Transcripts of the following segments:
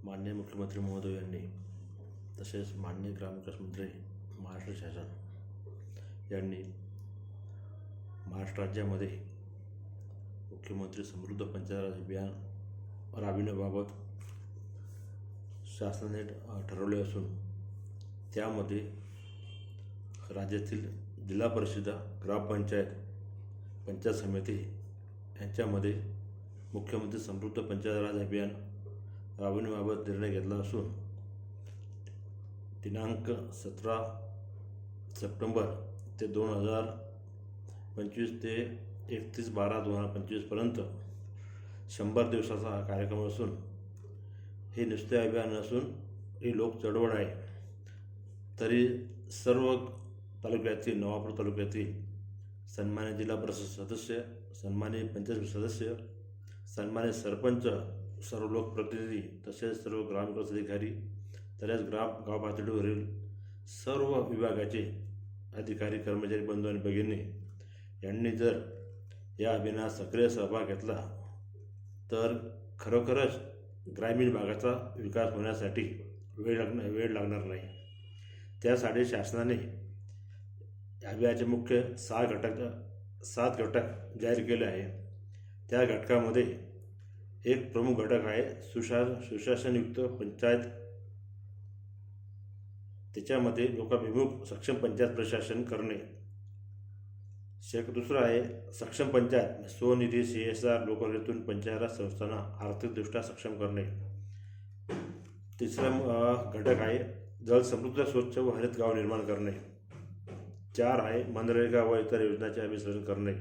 माननीय मुख्यमंत्री महोदय यांनी तसेच माननीय ग्रामविकास मंत्री महाराष्ट्र शासन यांनी महाराष्ट्र राज्यामध्ये मुख्यमंत्री समृद्ध पंचायत राज अभियान राबविण्याबाबत शासनाने ठरवले असून त्यामध्ये राज्यातील जिल्हा परिषद, ग्रामपंचायत, पंचायत समिती यांच्यामध्ये मुख्यमंत्री समृद्ध पंचायत राज अभियान राबविण्याबाबत निर्णय घेतला असून दिनांक 17 सप्टेंबर ते 2025 ते 31/12/2025 पर्यंत 100 दिवसाचा हा कार्यक्रम असून हे नुसते अभियान नसून ही लोक चळवळ आहे. तरी सर्व तालुक्यातील, नवापूर तालुक्यातील सन्मान्य जिल्हा परिषद सदस्य, सन्मान्य पंचायत सदस्य, सन्मान्य सरपंच, सर्व लोकप्रतिनिधी तसेच सर्व ग्रामविकास अधिकारी, तसेच गाव पातळीवरील सर्व विभागाचे अधिकारी, कर्मचारी, बंधू आणि भगिनी यांनी जर या अभियानात सक्रिय सहभाग घेतला तर खरोखरच ग्रामीण भागाचा विकास होण्यासाठी वेळ लागणार नाही. त्यासाठी शासनाने अभियानाचे मुख्य 7 घटक जाहीर केले आहे. त्या घटकामध्ये एक प्रमुख घटक आहे सुशासनयुक्त पंचायत. त्याच्यामध्ये लोकाभिमुख सक्षम पंचायत प्रशासन करणे. दुसरं आहे सक्षम पंचायत, स्वनिधी, CSR, लोकनिधीतून पंचायत संस्थांना आर्थिकदृष्ट्या सक्षम करणे. तिसरा घटक आहे जलसमृद्ध, स्वच्छ व हरित गाव निर्माण करणे. 4 आहे मनरेगा व इतर योजनांचे अभिसरण करणे.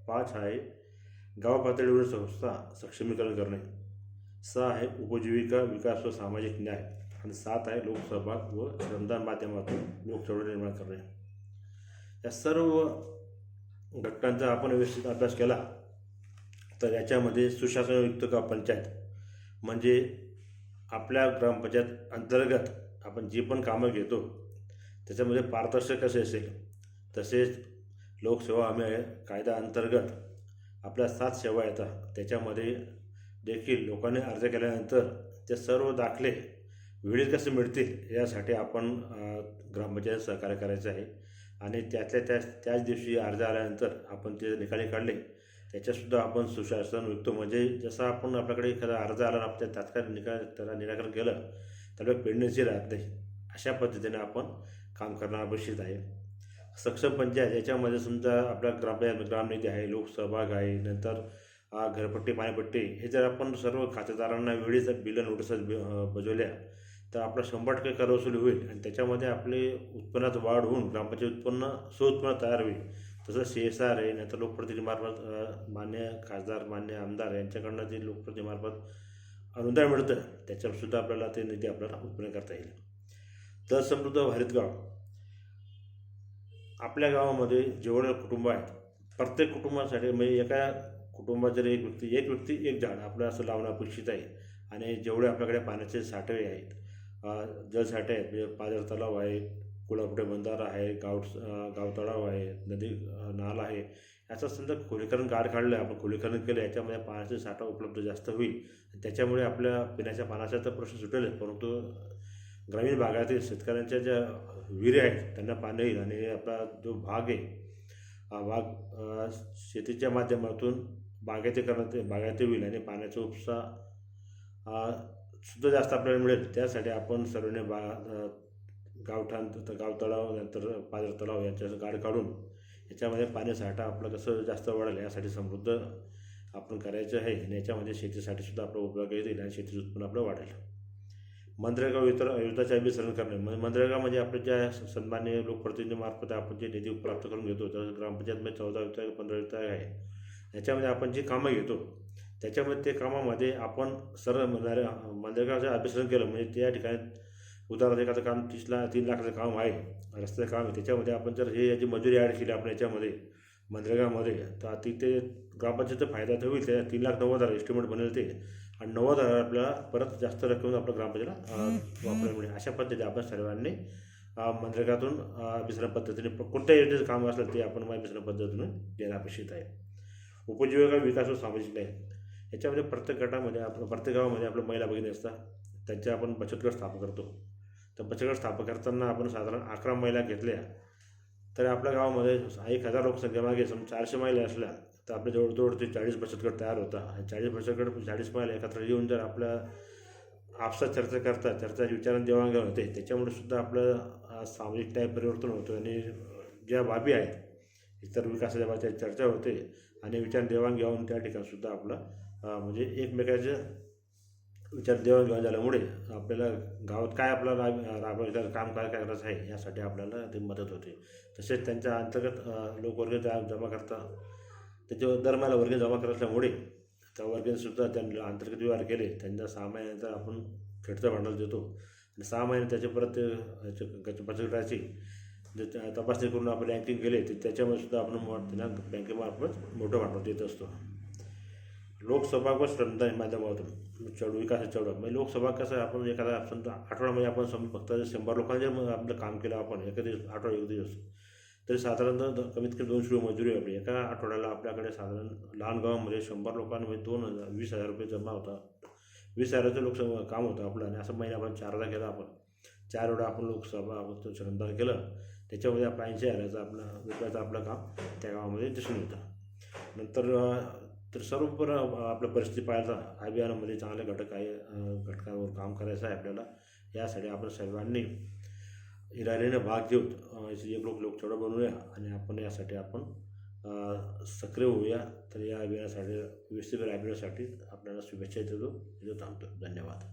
5 आहे गाव पातळीवरील संस्था सक्षमीकरण करणे. 6 आहे उपजीविका विकास व सामाजिक न्याय. आणि 7 आहे लोकसहभाग व श्रमदान माध्यमातून लोकचळवळ निर्माण करणे. या सर्व घटकांचा आपण व्यवस्थित अभ्यास केला तर याच्यामध्ये सुशासनयुक्त गाव पंचायत म्हणजे आपल्या ग्रामपंचायत अंतर्गत आपण जी पण कामं घेतो त्याच्यामध्ये पारदर्शक कसे असेल, तसेच लोकसेवा हमी कायदा अंतर्गत आपल्या 7 सेवा येतात. त्याच्यामध्ये देखील लोकांनी अर्ज केल्यानंतर ते सर्व दाखले वेळेत कसे मिळतील यासाठी आपण ग्रामपंचायत सहकार्य करायचं आहे. आणि त्याच दिवशी अर्ज आल्यानंतर आपण ते निकाली काढले त्याच्यासुद्धा आपण सुशासनयुक्त म्हणजे जसं आपण आपल्याकडे एखादा अर्ज आला आपण तात्काळ त्याला निराकरण केलं त्याला पेंडिंगची राहत नाही. अशा पद्धतीने आपण काम करणं अपेक्षित आहे. सक्षम पंचायत याच्यामध्ये समजा आपल्या ग्रामनिधी आहे, लोकसहभाग आहे, नंतर घरपट्टी, पाणीपट्टी हे जर आपण सर्व खातेदारांना वेळीच बिलं नोटिस बजवल्या तर आपला 100% कर वसुली होईल आणि त्याच्यामध्ये आपले उत्पन्नात वाढ होऊन ग्रामपंचायत उत्पन्न सुउत्पन्न तयार होईल. तसं CSR आहे, नंतर लोकप्रतिनिधीमार्फत मान्य खासदार, मान्य आमदार यांच्याकडनं जे लोकप्रतिनिधीमार्फत अनुदान मिळतं त्याच्यासुद्धा आपल्याला ते निधी आपल्याला उत्पन्न करता येईल. तर समृद्ध हरित गाव आपल्या गावामध्ये जेवढे कुटुंब आहेत प्रत्येक कुटुंबासाठी म्हणजे एका कुटुंबात जर एक व्यक्ती एक झाड आपलं असं लावणं अपेक्षित आहे. आणि जेवढे आपल्याकडे पाण्याचे साठे आहेत, जलसाठे आहेत म्हणजे पाझर तलाव आहे, कुळापुटे बंधारा आहे, गाव तलाव आहे, नदी नाला आहे, याचं समजा खोलीकरण काढलं आपण खोलीकरण केलं याच्यामध्ये पाण्याचा साठा उपलब्ध जास्त होईल. त्याच्यामुळे आपल्या पिण्याच्या पाण्याचा तर प्रश्न सुटेल, परंतु ग्रामीण भागातील शेतकऱ्यांच्या ज्या विहिरी आहेत त्यांना पाणी येईल. आणि आपला जो भाग आहे शेतीच्या माध्यमातून बागायती होईल आणि पाण्याचा उपसा सुद्धा जास्त आपल्याला मिळेल. त्यासाठी आपण सर्वांनी गावठाण, गाव तलाव, नंतर पाझर तलाव यांच्या गाड काढून याच्यामध्ये पाणीसाठा आपलं कसं जास्त वाढेल यासाठी समृद्ध आपण करायचं आहे. आणि याच्यामध्ये शेतीसाठी सुद्धा आपला उपयोग येईल आणि शेतीचं उत्पन्न आपलं वाढेल. मनरेगा व इतर योजनांचे अभिसरण करणे. मनरेगा म्हणजे आपल्या ज्या सन्मान्य लोकप्रतिनिधीमार्फत आपण जे निधी प्राप्त करून घेतो तर ग्रामपंचायतमध्ये 14 विभाग 15 विभाग आहे. याच्यामध्ये आपण जी कामं घेतो त्याच्यामध्ये ते कामामध्ये आपण सरळ मनरेगाचं अभिसरण केलं म्हणजे त्या ठिकाणी उदाहरणार्थ एखादं काम 3 लाखाचं काम आहे, रस्त्याचं काम आहे, त्याच्यामध्ये आपण जर याची मजुरी ॲड केली आपण याच्यामध्ये मनरेगामध्ये तर तिथे ग्रामपंचायतीचा फायदा तर होईल. त्या 3,90,000 एस्टिमेट बनेल ते आणि 90,000 आपल्याला परत जास्त रक्कम आपल्या ग्रामपंचायतीला वापरायला मिळेल. अशा पद्धतीने आपण सर्वांनी मनरेगातून अभिसरण पद्धतीने कोणत्या योजनेचं काम असलं ते आपण अभिसरण पद्धतीने देणं अपेक्षित आहे. उपजीविका विकास व सामाजिक न्याय याच्यामध्ये प्रत्येक गटामध्ये प्रत्येक गावामध्ये आपल्या महिला भगिनी असतात त्यांचे आपण बचत गट स्थापन करतो. तर बचत गट स्थापन करताना आपण साधारण 11 महिला घेतल्या तर आपल्या गावामध्ये 1000 लोकसंख्येमागे 400 महिला असल्या तर आपल्या जवळजवळ ते 40 बचत गट तयार होता. आणि 40 बचत गट 40 महिला एकत्र येऊन जर आपल्या आपसात चर्चा करतात, विचारांची देवाणघेवाण होते, त्याच्यामुळे सुद्धा आपलं सामाजिक न्याय परिवर्तन होतं. आणि ज्या बाबी आहेत इतर विकासाच्या बाबतीत चर्चा होते आणि विचार देवाणघेवाण त्या ठिकाणी सुद्धा आपलं म्हणजे एकमेकाचे विचार देवाणघेवाण झाल्यामुळे आपल्याला गावात काय आपल्याला राबवायचं काम काय करायचं आहे यासाठी आपल्याला ते मदत होते. तसेच त्यांच्या अंतर्गत लोकवर्ग जमा करता त्याच्यावर दर महिन्याला वर्ग जमा करत असल्यामुळे त्या वर्गानेसुद्धा त्यांनी अंतर्गत व्यवहार केले. त्यांना 6 महिन्यानंतर आपण खेळचं भांडवल देतो आणि 6 महिने त्याचे परत बचत गटाची जे तपासणी करून आपण रँकिंग केले तर त्याच्यामध्ये सुद्धा आपण त्यांना बँकेमार्फत मोठं भांडवल देत असतो. लोकसभा व श्रमदान माध्यमातून विकासाची चळवळ म्हणजे लोकसभा कसं आहे, आपण एखादा समजा आठवड्यामध्ये आपण फक्त 100 लोकांचे आपलं काम केलं आपण एका दिवस एक दिवस तरी साधारणतः कमीत कमी 200 रुपये मजुरी आपली एका आठवड्याला आपल्याकडे साधारण लहान गावामध्ये 100 लोकांमध्ये 20,000 रुपये जमा होता. 20,000चं लोकसभा काम होतं आपलं. आणि असं महिना आपण 4दा केला. आपण 4 वेळा आपण लोकसभा आपण श्रमदान केलं. त्याच्यामध्ये आपलं 80,000 रुपयाचं आपलं काम त्या गावामध्ये दिसून येतं. नंतर तर सर्व आपल्या परिस्थिती पाहायचा अभियानामध्ये चांगले घटकांवर काम करायचं आहे आपल्याला. यासाठी आपण सर्वांनी हिरारीने भाग घेऊन एक लोकचळवळ बनवूया आणि आपण यासाठी आपण सक्रिय होऊया. तर या अभियानासाठी व्यवस्थित राबविण्यासाठी आपल्याला शुभेच्छा देतो. थांबतो. धन्यवाद.